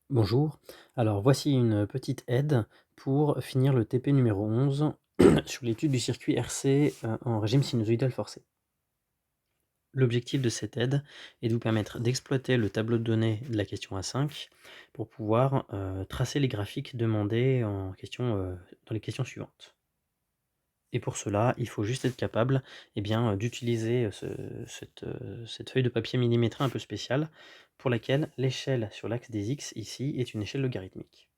Bonjour, alors voici une petite aide pour finir le TP numéro 11 sur l'étude du circuit RC en régime sinusoïdal forcé. L'objectif de cette aide est de vous permettre d'exploiter le tableau de données de la question A5 pour pouvoir tracer les graphiques demandés dans les questions suivantes. Et pour cela, il faut juste être capable d'utiliser cette feuille de papier millimétrée un peu spéciale pour laquelle l'échelle sur l'axe des X ici est une échelle logarithmique.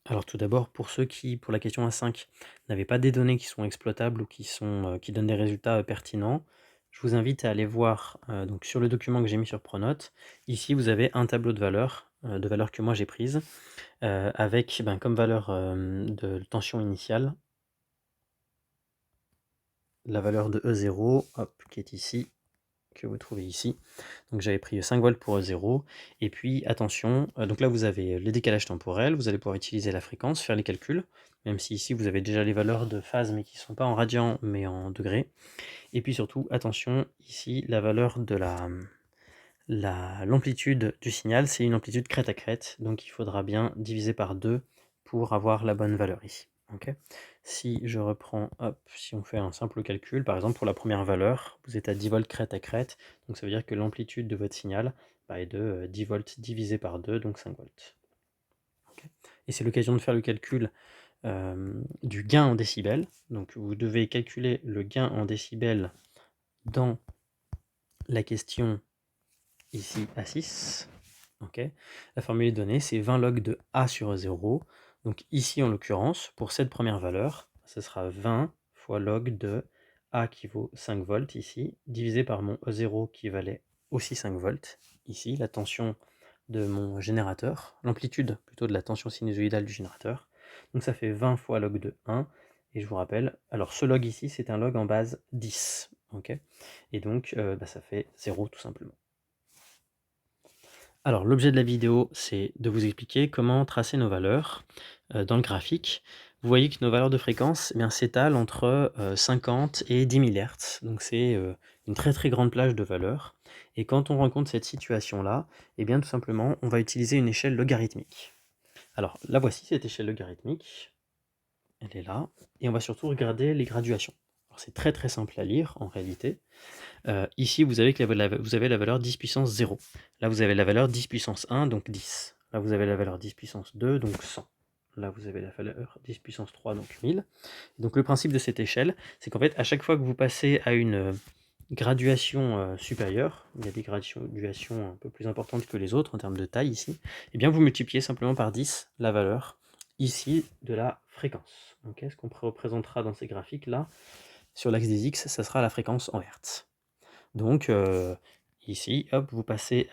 Alors tout d'abord, pour ceux qui, pour la question A5, n'avaient pas des données qui sont exploitables ou qui donnent des résultats pertinents, je vous invite à aller voir donc sur le document que j'ai mis sur Pronote. Ici, vous avez un tableau de valeurs que moi j'ai prises, avec comme valeur de tension initiale, la valeur de E0, hop, qui est ici, que vous trouvez ici. Donc j'avais pris 5 volts pour E0, et puis attention, donc là vous avez les décalages temporels, vous allez pouvoir utiliser la fréquence, faire les calculs, même si ici vous avez déjà les valeurs de phase, mais qui ne sont pas en radians, mais en degrés. Et puis surtout, attention, ici la valeur de l'amplitude du signal, c'est une amplitude crête à crête, donc il faudra bien diviser par 2 pour avoir la bonne valeur ici. Ok. Si je reprends, hop, si on fait un simple calcul, par exemple pour la première valeur, vous êtes à 10 volts crête à crête, donc ça veut dire que l'amplitude de votre signal est de 10 volts divisé par 2, donc 5 volts. Ok. Et c'est l'occasion de faire le calcul du gain en décibels, donc vous devez calculer le gain en décibels dans la question ici A6. Okay. La formule est donnée, c'est 20 log de A sur E0. Donc ici, en l'occurrence, pour cette première valeur, ce sera 20 fois log de A qui vaut 5 volts ici, divisé par mon E0 qui valait aussi 5 volts ici, la tension de mon générateur, l'amplitude plutôt de la tension sinusoïdale du générateur. Donc ça fait 20 fois log de 1. Et je vous rappelle, alors ce log ici, c'est un log en base 10. Okay. Et donc, ça fait 0 tout simplement. Alors, l'objet de la vidéo, c'est de vous expliquer comment tracer nos valeurs dans le graphique. Vous voyez que nos valeurs de fréquence s'étalent entre 50 et 10 000 Hz. Donc, c'est une très très grande plage de valeurs. Et quand on rencontre cette situation-là, tout simplement, on va utiliser une échelle logarithmique. Alors, la voici, cette échelle logarithmique. Elle est là. Et on va surtout regarder les graduations. Alors, c'est très très simple à lire en réalité. Ici, vous avez la valeur 10 puissance 0. Là, vous avez la valeur 10 puissance 1, donc 10. Là, vous avez la valeur 10 puissance 2, donc 100. Là, vous avez la valeur 10 puissance 3, donc 1000. Donc, le principe de cette échelle, c'est qu'en fait, à chaque fois que vous passez à une graduation supérieure, il y a des graduations un peu plus importantes que les autres en termes de taille ici, vous multipliez simplement par 10 la valeur ici de la fréquence. Okay, ce qu'on représentera dans ces graphiques-là, sur l'axe des X, ça sera la fréquence en Hertz. Donc ici, hop, vous passez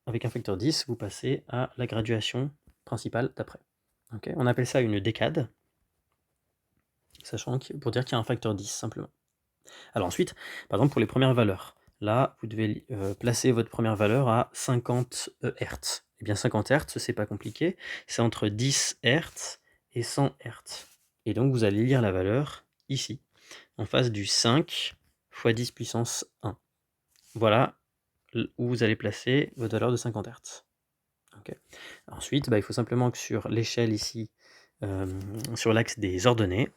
avec un facteur 10, vous passez à la graduation principale d'après. Okay, on appelle ça une décade, pour dire qu'il y a un facteur 10 simplement. Alors ensuite, par exemple pour les premières valeurs, là vous devez placer votre première valeur à 50 Hz. Eh bien 50 Hz, c'est pas compliqué, c'est entre 10 Hz et 100 Hz. Et donc vous allez lire la valeur ici, en face du 5 fois 10 puissance 1. Voilà où vous allez placer votre valeur de 50 Hz. Okay. Ensuite, il faut simplement que sur l'échelle ici, sur l'axe des ordonnées,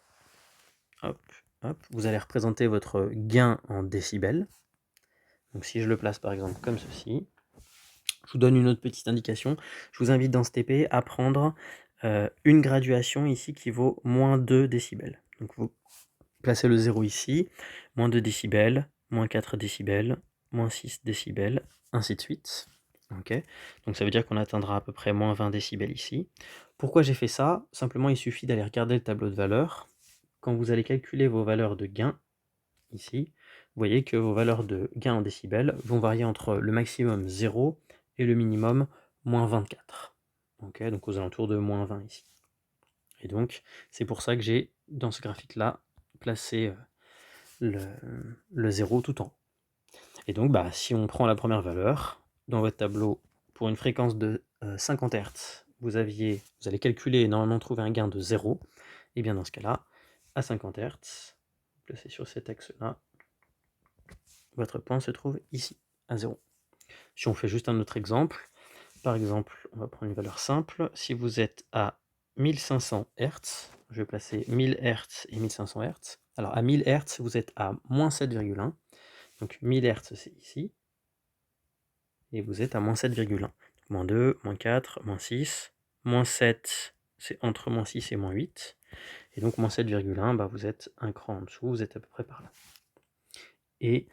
hop, hop, vous allez représenter votre gain en décibels. Donc si je le place par exemple comme ceci, je vous donne une autre petite indication. Je vous invite dans ce TP à prendre une graduation ici qui vaut moins 2 décibels. Donc vous placez le 0 ici, moins 2 décibels, moins 4 décibels, moins 6 décibels, ainsi de suite. Okay. Donc ça veut dire qu'on atteindra à peu près moins 20 décibels ici. Pourquoi j'ai fait ça? Simplement, il suffit d'aller regarder le tableau de valeurs. Quand vous allez calculer vos valeurs de gain, ici, vous voyez que vos valeurs de gain en décibels vont varier entre le maximum 0 et le minimum moins 24. Okay. Donc aux alentours de moins 20 ici. Et donc, c'est pour ça que j'ai, dans ce graphique-là, placé le 0 tout en haut. Et donc, si on prend la première valeur, dans votre tableau, pour une fréquence de 50 Hz, vous allez calculer et normalement trouver un gain de 0. Et bien dans ce cas-là, à 50 Hz, placé sur cet axe-là, votre point se trouve ici, à 0. Si on fait juste un autre exemple, par exemple, on va prendre une valeur simple. Si vous êtes à 1500 Hz, je vais placer 1000 Hz et 1500 Hz. Alors à 1000 Hz, vous êtes à moins 7,1. Donc 1000 Hz, c'est ici. Et vous êtes à moins 7,1. Moins 2, moins 4, moins 6. Moins 7, c'est entre moins 6 et moins 8. Et donc moins 7,1, bah, vous êtes un cran en dessous, vous êtes à peu près par là. Et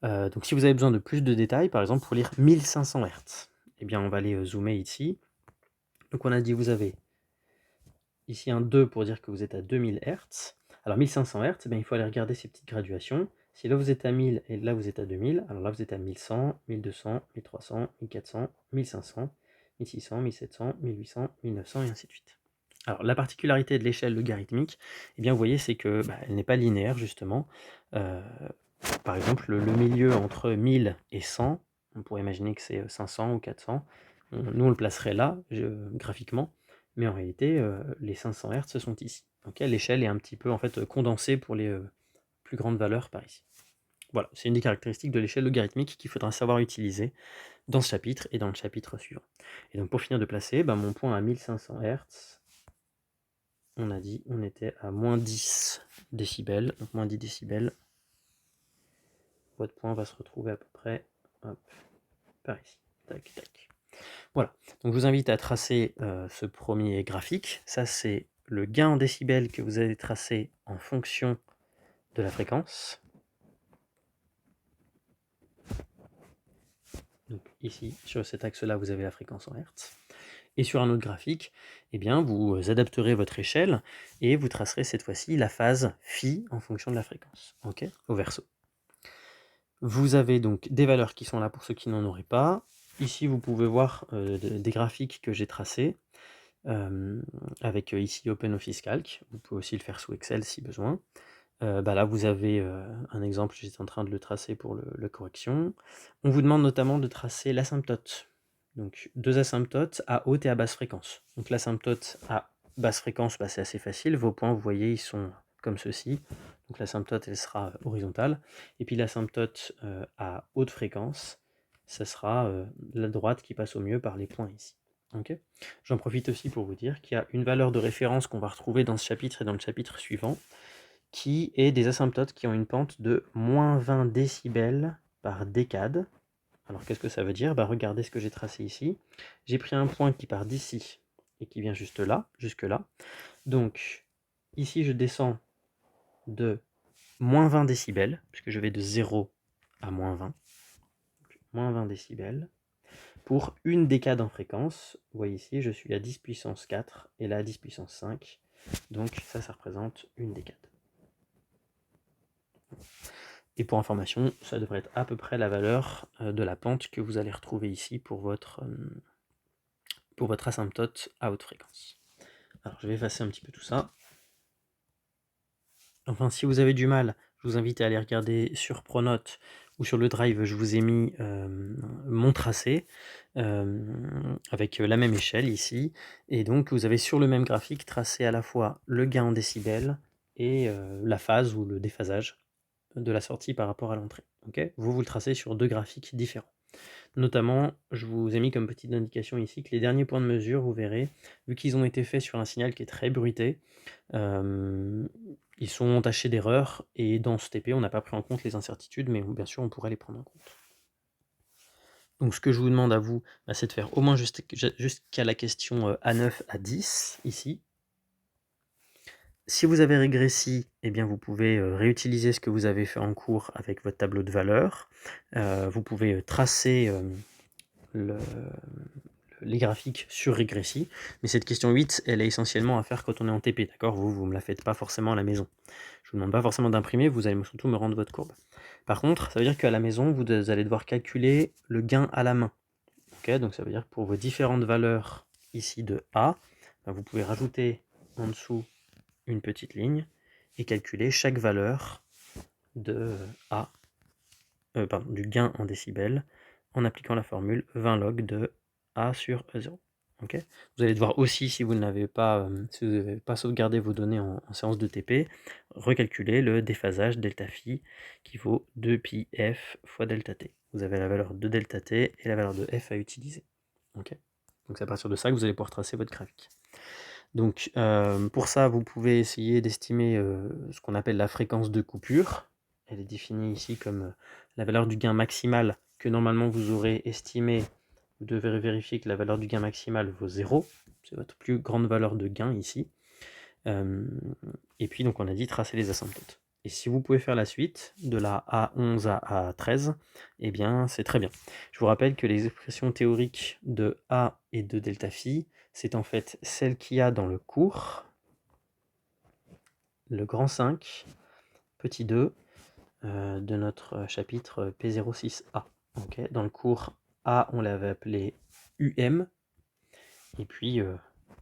donc si vous avez besoin de plus de détails, par exemple pour lire 1500 Hz, eh bien on va aller zoomer ici. Donc on a dit vous avez ici un 2 pour dire que vous êtes à 2000 Hz. Alors 1500 Hz, eh bien, il faut aller regarder ces petites graduations. Si là vous êtes à 1000 et là vous êtes à 2000, alors là vous êtes à 1100, 1200, 1300, 1400, 1500, 1600, 1700, 1800, 1900 et ainsi de suite. Alors la particularité de l'échelle logarithmique, eh bien vous voyez, c'est que elle n'est pas linéaire justement. Par exemple, le milieu entre 1000 et 100, on pourrait imaginer que c'est 500 ou 400. Nous on le placerait là, graphiquement, mais en réalité, les 500 Hz sont ici. Okay, l'échelle est un petit peu en fait condensée pour les plus grandes valeurs par ici. Voilà, c'est une des caractéristiques de l'échelle logarithmique qu'il faudra savoir utiliser dans ce chapitre et dans le chapitre suivant. Et donc pour finir de placer, mon point à 1500 Hz, on a dit on était à moins 10 décibels, donc moins 10 décibels. Votre point va se retrouver à peu près par ici. Tac, tac. Voilà, donc je vous invite à tracer ce premier graphique. Ça, c'est le gain en décibels que vous allez tracer en fonction de la fréquence. Donc ici, sur cet axe-là, vous avez la fréquence en Hertz. Et sur un autre graphique, eh bien, vous adapterez votre échelle et vous tracerez cette fois-ci la phase phi en fonction de la fréquence, okay, au verso. Vous avez donc des valeurs qui sont là pour ceux qui n'en auraient pas. Ici, vous pouvez voir des graphiques que j'ai tracés avec ici OpenOffice Calc. Vous pouvez aussi le faire sous Excel si besoin. Là, vous avez un exemple, j'étais en train de le tracer pour la correction. On vous demande notamment de tracer l'asymptote. Donc, deux asymptotes à haute et à basse fréquence. Donc, l'asymptote à basse fréquence, c'est assez facile. Vos points, vous voyez, ils sont comme ceci. Donc, l'asymptote, elle sera horizontale. Et puis, l'asymptote à haute fréquence, ça sera la droite qui passe au mieux par les points ici. Okay. J'en profite aussi pour vous dire qu'il y a une valeur de référence qu'on va retrouver dans ce chapitre et dans le chapitre suivant, qui est des asymptotes qui ont une pente de moins 20 décibels par décade. Alors qu'est-ce que ça veut dire? Regardez ce que j'ai tracé ici. J'ai pris un point qui part d'ici et qui vient juste là, jusque là. Donc ici je descends de moins 20 décibels, puisque je vais de 0 à moins 20. Donc, moins 20 décibels. Pour une décade en fréquence, vous voyez ici, je suis à 10 puissance 4 et là à 10 puissance 5. Donc ça représente une décade. Et pour information, ça devrait être à peu près la valeur de la pente que vous allez retrouver ici pour votre asymptote à haute fréquence. Alors je vais effacer un petit peu tout ça. Enfin, si vous avez du mal, je vous invite à aller regarder sur Pronote ou sur le Drive, je vous ai mis mon tracé avec la même échelle ici. Et donc vous avez sur le même graphique tracé à la fois le gain en décibels et la phase ou le déphasage de la sortie par rapport à l'entrée. Okay, vous le tracez sur deux graphiques différents. Notamment, je vous ai mis comme petite indication ici que les derniers points de mesure, vous verrez, vu qu'ils ont été faits sur un signal qui est très bruité, ils sont entachés d'erreurs, et dans ce TP, on n'a pas pris en compte les incertitudes, mais bien sûr, on pourrait les prendre en compte. Donc ce que je vous demande à vous, c'est de faire au moins jusqu'à la question A9 à 10, ici. Si vous avez régressé, eh bien vous pouvez réutiliser ce que vous avez fait en cours avec votre tableau de valeurs. Vous pouvez tracer les graphiques sur régressi, mais cette question 8, elle est essentiellement à faire quand on est en TP, d'accord? Vous ne me la faites pas forcément à la maison. Je ne vous demande pas forcément d'imprimer, vous allez surtout me rendre votre courbe. Par contre, ça veut dire qu'à la maison, vous allez devoir calculer le gain à la main. Okay, donc ça veut dire que pour vos différentes valeurs ici de A, vous pouvez rajouter en dessous une petite ligne et calculer chaque valeur de A, du gain en décibels en appliquant la formule 20 log de A sur E0. Okay, vous allez devoir aussi, si vous n'avez pas, sauvegardé vos données en séance de TP, recalculer le déphasage delta phi qui vaut 2pi f fois delta t. Vous avez la valeur de delta t et la valeur de f à utiliser. Okay. Donc c'est à partir de ça que vous allez pouvoir tracer votre graphique. Donc pour ça, vous pouvez essayer d'estimer ce qu'on appelle la fréquence de coupure. Elle est définie ici comme la valeur du gain maximal que normalement vous aurez estimé. Vous devez vérifier que la valeur du gain maximal vaut 0. C'est votre plus grande valeur de gain ici. Et puis donc on a dit tracer les asymptotes. Et si vous pouvez faire la suite, de la A11 à A13, eh bien c'est très bien. Je vous rappelle que les expressions théoriques de A et de delta phi, c'est en fait celle qu'il y a dans le cours, le grand 5, petit 2, de notre chapitre P06A. Okay. Dans le cours A, on l'avait appelé UM, et puis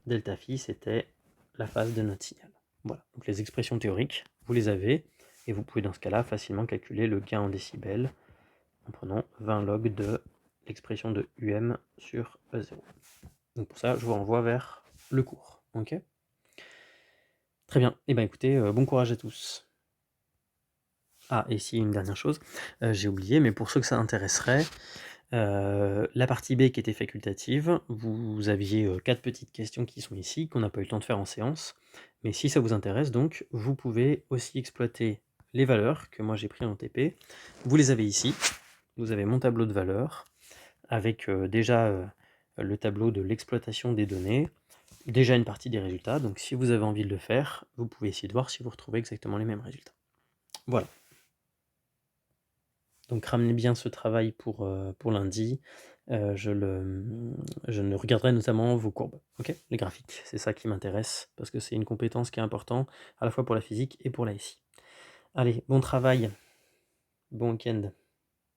delta phi, c'était la phase de notre signal. Voilà, donc les expressions théoriques, vous les avez, et vous pouvez dans ce cas-là facilement calculer le gain en décibels en prenant 20 log de l'expression de UM sur E0. Donc pour ça, je vous renvoie vers le cours. Ok ? Très bien. Et bien écoutez, bon courage à tous. Ah, et si, une dernière chose, j'ai oublié, mais pour ceux que ça intéresserait, la partie B qui était facultative, vous aviez 4 petites questions qui sont ici, qu'on n'a pas eu le temps de faire en séance. Mais si ça vous intéresse, donc, vous pouvez aussi exploiter les valeurs que moi j'ai pris en TP. Vous les avez ici. Vous avez mon tableau de valeurs, avec déjà le tableau de l'exploitation des données, déjà une partie des résultats. Donc si vous avez envie de le faire, vous pouvez essayer de voir si vous retrouvez exactement les mêmes résultats. Voilà. Donc ramenez bien ce travail pour lundi. Je ne regarderai notamment vos courbes, ok, les graphiques. C'est ça qui m'intéresse, parce que c'est une compétence qui est importante, à la fois pour la physique et pour la SI. Allez, bon travail, bon week-end.